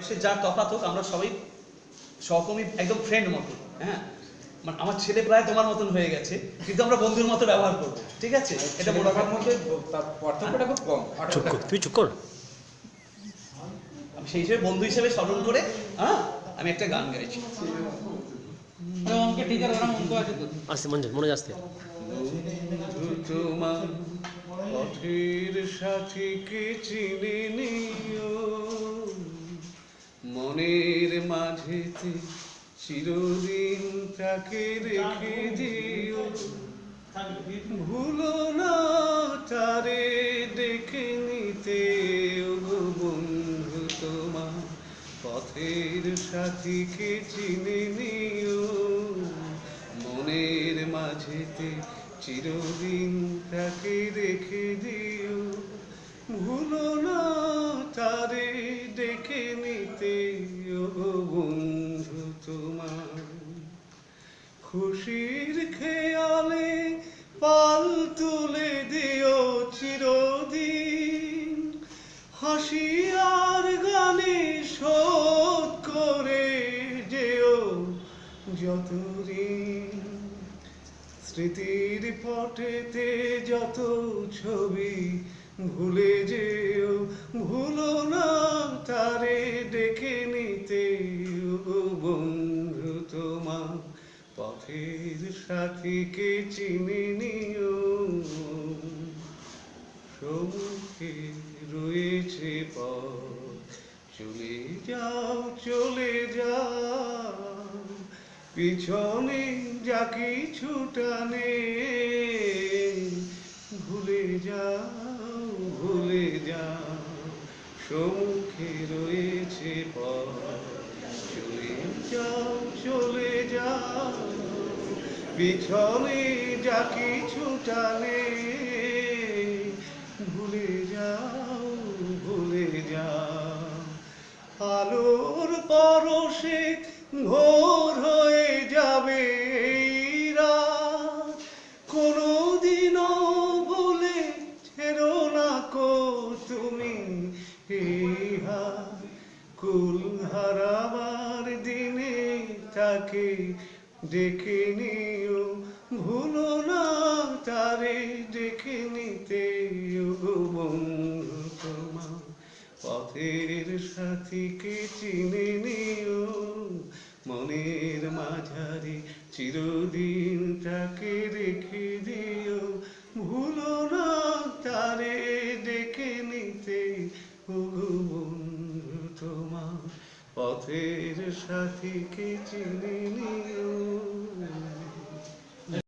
সে যার তফাৎ হোক, আমরা সবাই সহকর্মী, একদম ফ্রেন্ড মতো। হ্যাঁ, মানে আমার ছেলে প্রায় তোমার মতন হয়ে গেছে, কিন্তু আমরা বন্ধুর মতো ব্যবহার করবো, ঠিক আছে? এটা বড় মধ্যে পার্থক্যটা খুব কম। তুই চুপ কর। আমি সেই হিসেবে বন্ধু হিসেবে স্মরণ করে আমি একটা গান গাইছি। আসতে মনে আসতে। তোমার পথের সাথীকে চিনে নিও, মনের মাঝেতে চিরদিন তাকে রেখে দিও, ভুলো না তারে দেখে নিতে। ওগো বন্ধু তোমার পথের সাথীকে চিনে নিও, মনের মাঝেতে চিরদিন তাকে রেখে দিও, ভুলো না তারে দেখে নিতে। ওগো বন্ধু তোমার খুশির খেয়ালে পাল তুলে দিও চিরদিন, হাসি আর গানে শোধ করে যেও যতদিন। স্মৃতির পটেতে যত ছবি ভুলে যেও, ভুলো না তারে দেখে নিতে। ও বন্ধু তোমার পথের সাথীকে চিনে নিও, সম্মুখে রয়েছে পথ, চলে যাও চলে যাও, পিছনে যা কিছুটা নেই ভুলে যাও ভুলে যাও। সম্মুখে রয়েছে পথ, চলে যাও চলে যাও, পিছনে যা কিছুটা নেই ভুলে যাও ভুলে যাও। আলোর পরশে ভোর হয়ে যাবে এই রাত, কোনোদিনও ভুলে ছেড়ো না কো তুমি এই হাত। কুল হারাবার দিনে তাকে ডেকে নিও, ভুলো না তারে ডেকে নিতে। ও বন্ধু তোমার পথের সাথীকে চিনে নিও, মনের মাঝারে চিরদিন তাকে রেখে দিও, ভুলো না তারে ডেকে নিতে। ও বন্ধু তোমার পথের সাথীকে চিনে নিও।